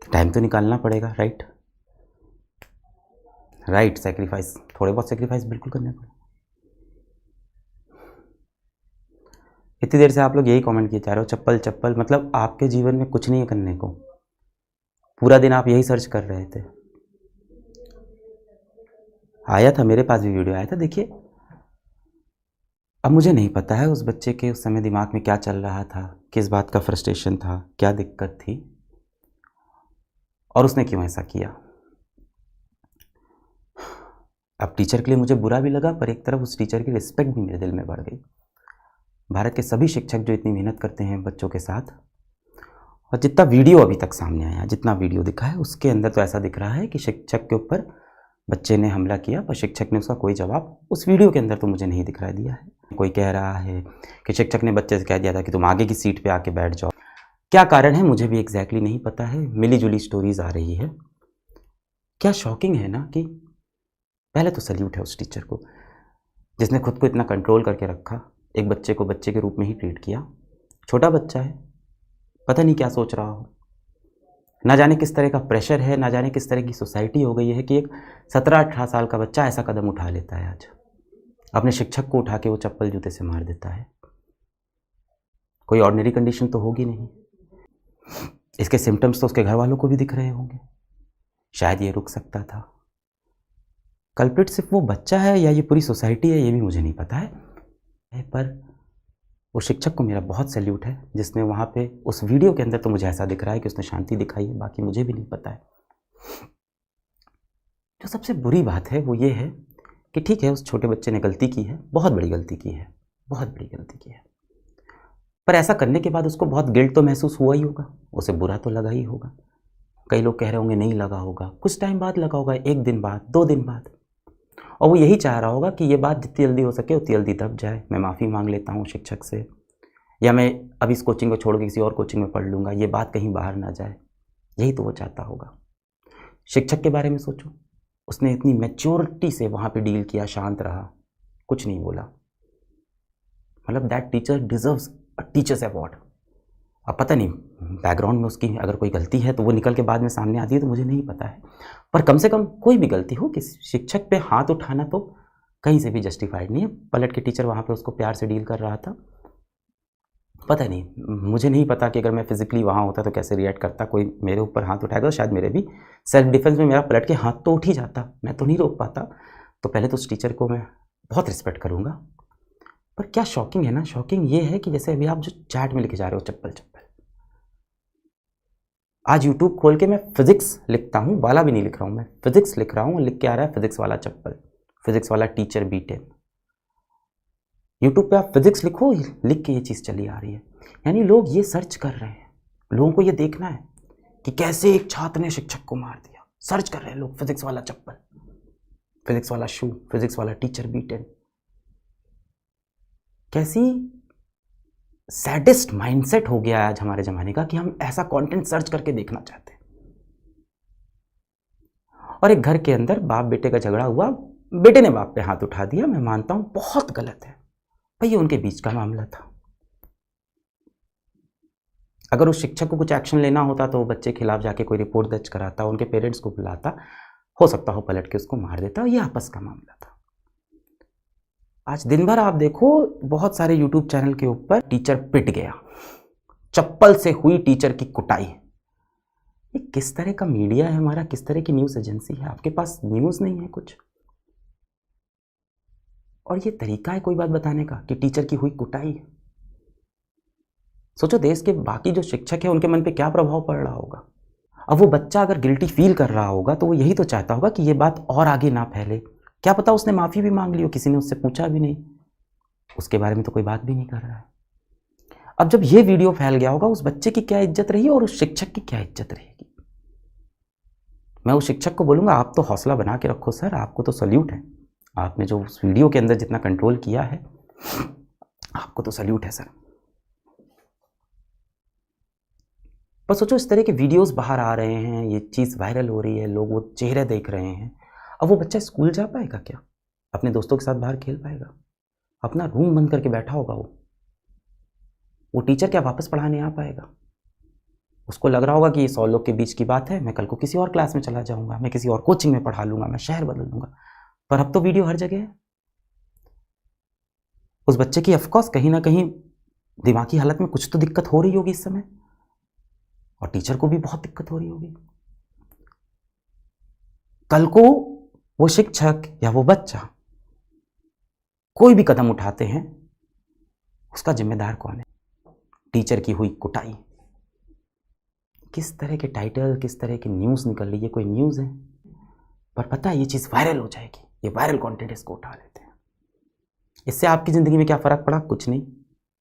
Time तो निकालना पड़ेगा, राइट राइट। सेक्रीफाइस, थोड़े बहुत सेक्रीफाइस बिल्कुल करने पड़े। इतनी देर से आप लोग यही कमेंट किए जा रहे हो, चप्पल चप्पल, मतलब आपके जीवन में कुछ नहीं है करने को, पूरा दिन आप यही सर्च कर रहे थे। आया था, मेरे पास भी वीडियो आया था, देखिए। अब मुझे नहीं पता है उस बच्चे के उस समय दिमाग में क्या चल रहा था, किस बात का फ्रस्ट्रेशन था, क्या दिक्कत थी, और उसने क्यों ऐसा किया। अब टीचर के लिए मुझे बुरा भी लगा, पर एक तरफ उस टीचर की रिस्पेक्ट भी मेरे दिल में बढ़ गई। भारत के सभी शिक्षक जो इतनी मेहनत करते हैं बच्चों के साथ, और जितना वीडियो अभी तक सामने आया, जितना वीडियो दिखा है, उसके अंदर तो ऐसा दिख रहा है कि शिक्षक के ऊपर बच्चे ने हमला किया, पर शिक्षक ने उसका कोई जवाब उस वीडियो के अंदर तो मुझे नहीं दिखाई दिया है। कोई कह रहा है कि शिक्षक ने बच्चे से कह दिया था कि तुम आगे की सीट पे आके बैठ जाओ। क्या कारण है मुझे भी एग्जैक्टली नहीं पता है, मिली जुली स्टोरीज आ रही है। क्या शॉकिंग है ना, कि पहले तो सल्यूट है उस टीचर को जिसने खुद को इतना कंट्रोल करके रखा, एक बच्चे को बच्चे के रूप में ही ट्रीट किया। छोटा बच्चा है, पता नहीं क्या सोच रहा हो, ना जाने किस तरह का प्रेशर है, ना जाने किस तरह की सोसाइटी हो गई है कि एक 17-18 साल का बच्चा ऐसा कदम उठा लेता है। आज अपने शिक्षक को उठा के वो चप्पल जूते से मार देता है। कोई ऑर्डिनरी कंडीशन तो होगी नहीं। इसके सिम्टम्स तो उसके घर वालों को भी दिख रहे होंगे। शायद ये रुक सकता था। कल्प्रिट सिर्फ वो बच्चा है या ये पूरी सोसाइटी है, ये भी मुझे नहीं पता है, पर वो शिक्षक को मेरा बहुत सैल्यूट है जिसने वहाँ पे उस वीडियो के अंदर तो मुझे ऐसा दिख रहा है कि उसने शांति दिखाई है, बाकी मुझे भी नहीं पता है। जो सबसे बुरी बात है वो ये है कि ठीक है, उस छोटे बच्चे ने गलती की है, बहुत बड़ी गलती की है, बहुत बड़ी गलती की है, पर ऐसा करने के बाद उसको बहुत गिल्ट तो महसूस हुआ ही होगा, उसे बुरा तो लगा ही होगा। कई लोग कह रहे होंगे नहीं लगा होगा, कुछ टाइम बाद लगा होगा, 1 दिन बाद, 2 दिन बाद, और वो यही चाह रहा होगा कि ये बात जितनी जल्दी हो सके उतनी जल्दी दब जाए। मैं माफ़ी मांग लेता हूँ शिक्षक से, या मैं अब इस कोचिंग को छोड़ के किसी और कोचिंग में पढ़ लूँगा, ये बात कहीं बाहर ना जाए। यही तो वो चाहता होगा। शिक्षक के बारे में सोचो, उसने इतनी मैच्योरिटी से वहाँ पे डील किया, शांत रहा, कुछ नहीं बोला। मतलब that teacher deserves a teachers award. अब पता नहीं बैकग्राउंड में उसकी अगर कोई गलती है तो वो निकल के बाद में सामने आती है तो मुझे नहीं पता है, पर कम से कम कोई भी गलती हो, किसी शिक्षक पे हाथ उठाना तो कहीं से भी जस्टिफाइड नहीं है। पलट के टीचर वहाँ पे उसको प्यार से डील कर रहा था। पता नहीं, मुझे नहीं पता कि अगर मैं फिजिकली वहाँ होता तो कैसे रिएक्ट करता। कोई मेरे ऊपर हाथ उठाएगा तो शायद मेरे भी सेल्फ डिफेंस में मेरा पलट के हाथ तो उठ ही जाता, मैं तो नहीं रोक पाता। तो पहले तो उस टीचर को मैं बहुत रिस्पेक्ट करूँगा। पर क्या शॉकिंग है ना, शॉकिंग ये है कि जैसे अभी आप जो चैट में लिखे जा रहे हो चप्पल चप्पल, आज यूट्यूब खोल के मैं फिजिक्स लिखता हूँ, वाला भी नहीं लिख रहा हूँ, मैं फिजिक्स लिख रहा हूँ, लिख के आ रहा है फिजिक्स वाला चप्पल, फिजिक्स वाला टीचर B10। यूट्यूब पे आप फिजिक्स लिखो, लिख के ये चीज़ चली आ रही है। यानी लोग ये सर्च कर रहे हैं, लोगों को ये देखना है कि कैसे एक छात्र ने शिक्षक को मार दिया। सर्च कर रहे हैं लोग, फिजिक्स वाला चप्पल, फिजिक्स वाला शू, फिजिक्स वाला टीचर B10। कैसी सैडिस्ट माइंडसेट हो गया है आज हमारे ज़माने का कि हम ऐसा कंटेंट सर्च करके देखना चाहते हैं। और एक घर के अंदर बाप बेटे का झगड़ा हुआ, बेटे ने बाप पे हाथ उठा दिया, मैं मानता हूँ बहुत गलत है भाई, ये उनके बीच का मामला था। अगर उस शिक्षक को कुछ एक्शन लेना होता तो वो बच्चे के खिलाफ जाके कोई रिपोर्ट दर्ज कराता, उनके पेरेंट्स को बुलाता, हो सकता हो पलट के उसको मार देता, ये आपस का मामला था। आज दिन भर आप देखो बहुत सारे यूट्यूब चैनल के ऊपर टीचर पिट गया, चप्पल से हुई टीचर की कुटाई। ये किस तरह का मीडिया है हमारा, किस तरह की न्यूज़ एजेंसी है? आपके पास न्यूज़ नहीं है कुछ, और ये तरीका है कोई बात बताने का कि टीचर की हुई कुटाई। सोचो देश के बाकी जो शिक्षक है उनके मन पे क्या प्रभाव पड़ रहा होगा। अब वो बच्चा अगर गिल्टी फील कर रहा होगा तो वो यही तो चाहता होगा कि ये बात और आगे ना फैले। क्या पता उसने माफ़ी भी मांग ली हो, किसी ने उससे पूछा भी नहीं, उसके बारे में तो कोई बात भी नहीं कर रहा है। अब जब ये वीडियो फैल गया होगा, उस बच्चे की क्या इज्जत रही और उस शिक्षक की क्या इज्जत रहेगी। मैं उस शिक्षक को बोलूँगा आप तो हौसला बना के रखो सर, आपको तो सल्यूट है, आपने जो उस वीडियो के अंदर जितना कंट्रोल किया है, आपको तो सल्यूट है सर। पर सोचो इस तरह के वीडियोस बाहर आ रहे हैं, ये चीज़ वायरल हो रही है, लोग वो चेहरे देख रहे हैं। अब वो बच्चा स्कूल जा पाएगा क्या? अपने दोस्तों के साथ बाहर खेल पाएगा? अपना रूम बंद करके बैठा होगा वो टीचर क्या वापस पढ़ाने आ पाएगा? उसको लग रहा होगा कि ये 100 लोग के बीच की बात है, मैं कल को किसी और क्लास में चला जाऊंगा, मैं किसी और कोचिंग में पढ़ा लूंगा, मैं शहर बदल दूंगा। पर अब तो वीडियो हर जगह है। उस बच्चे की ऑफकोर्स कहीं ना कहीं दिमागी हालत में कुछ तो दिक्कत हो रही होगी इस समय, और टीचर को भी बहुत दिक्कत हो रही होगी। कल को वो शिक्षक या वो बच्चा कोई भी कदम उठाते हैं, उसका जिम्मेदार कौन है? टीचर की हुई कुटाई। किस तरह के टाइटल, किस तरह की न्यूज़ निकल रही है, कोई न्यूज़ है, पर पता है ये चीज़ वायरल हो जाएगी, ये वायरल कंटेंट इसको उठा लेते हैं। इससे आपकी ज़िंदगी में क्या फ़र्क पड़ा? कुछ नहीं।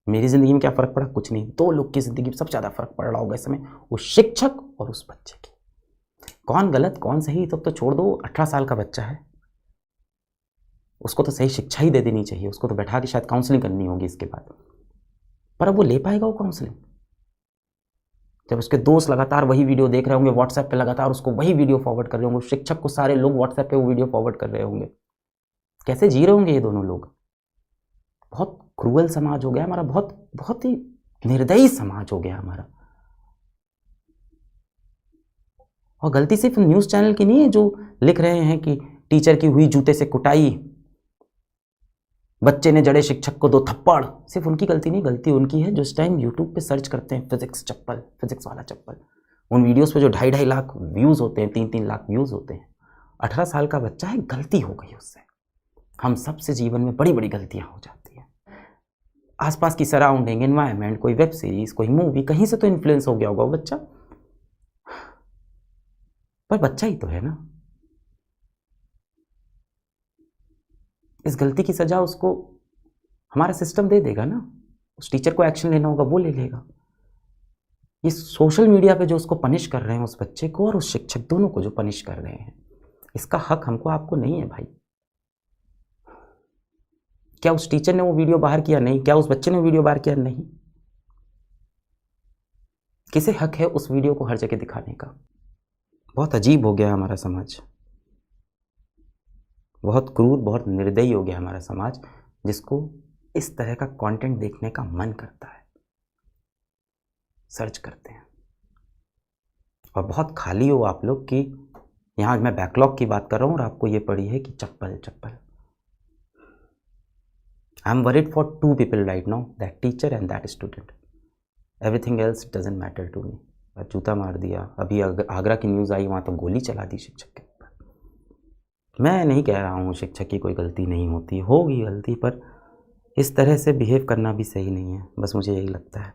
मेरी ज़िंदगी में क्या फ़र्क पड़ा? कुछ नहीं। 2 लोग की ज़िंदगी में सबसे ज़्यादा फ़र्क पड़ रहा होगा इस समय, वो शिक्षक और उस बच्चे की। कौन गलत कौन सही तो छोड़ दो, 18 साल का बच्चा है, उसको तो सही शिक्षा ही दे देनी चाहिए, उसको तो बैठा के शायद काउंसलिंग करनी होगी इसके बाद। पर अब वो ले पाएगा वो काउंसलिंग? जब उसके दोस्त लगातार वही वीडियो देख रहे होंगे, व्हाट्सएप पे लगातार उसको वही वीडियो फॉरवर्ड कर रहे होंगे, शिक्षक को सारे लोग व्हाट्सएप पे वो वीडियो फॉरवर्ड कर रहे होंगे, कैसे जी रहे होंगे ये दोनों लोग? बहुत क्रूअल समाज हो गया हमारा, बहुत बहुत ही निर्दयी समाज हो गया हमारा। और गलती सिर्फ न्यूज़ चैनल की नहीं है जो लिख रहे हैं कि टीचर की हुई जूते से कुटाई, बच्चे ने जड़े शिक्षक को 2 थप्पड़। सिर्फ उनकी गलती नहीं, गलती उनकी है जो इस टाइम यूट्यूब पे सर्च करते हैं फिजिक्स चप्पल, फिजिक्स वाला चप्पल। उन वीडियोस पे जो 2.5 लाख व्यूज़ होते हैं, 3-3 लाख व्यूज़ होते हैं। 18 साल का बच्चा है, गलती हो गई उससे। हम सबसे जीवन में बड़ी बड़ी गलतियां हो जाती हैं। आसपास की सराउंडिंग, एनवायरनमेंट, कोई वेब सीरीज, कोई मूवी, कहीं से तो इन्फ्लुएंस हो गया होगा वो बच्चा, पर बच्चा ही तो है ना। इस गलती की सजा उसको हमारा सिस्टम दे देगा ना। उस टीचर को एक्शन लेना होगा, वो ले लेगा। ये सोशल मीडिया पे जो उसको पनिश कर रहे हैं, उस बच्चे को और उस शिक्षक दोनों को जो पनिश कर रहे हैं, इसका हक हमको आपको नहीं है भाई। क्या उस टीचर ने वो वीडियो बाहर किया? नहीं। क्या उस बच्चे ने वीडियो बाहर किया? नहीं। किसे हक है उस वीडियो को हर जगह दिखाने का? बहुत अजीब हो गया हमारा समाज, बहुत क्रूर, बहुत निर्दयी हो गया हमारा समाज, जिसको इस तरह का कंटेंट देखने का मन करता है, सर्च करते हैं। और बहुत खाली हो आप लोग कि यहाँ मैं बैकलॉग की बात कर रहा हूँ और आपको ये पड़ी है कि चप्पल चप्पल। I am worried for 2 people right now, that teacher and that student. Everything else doesn't matter to me. जूता मार दिया, अभी आगरा की न्यूज़ आई, वहाँ तो गोली चला दी शिक्षक के ऊपर। मैं नहीं कह रहा हूँ शिक्षक की कोई गलती नहीं होती, होगी गलती, पर इस तरह से बिहेव करना भी सही नहीं है, बस मुझे यही लगता है।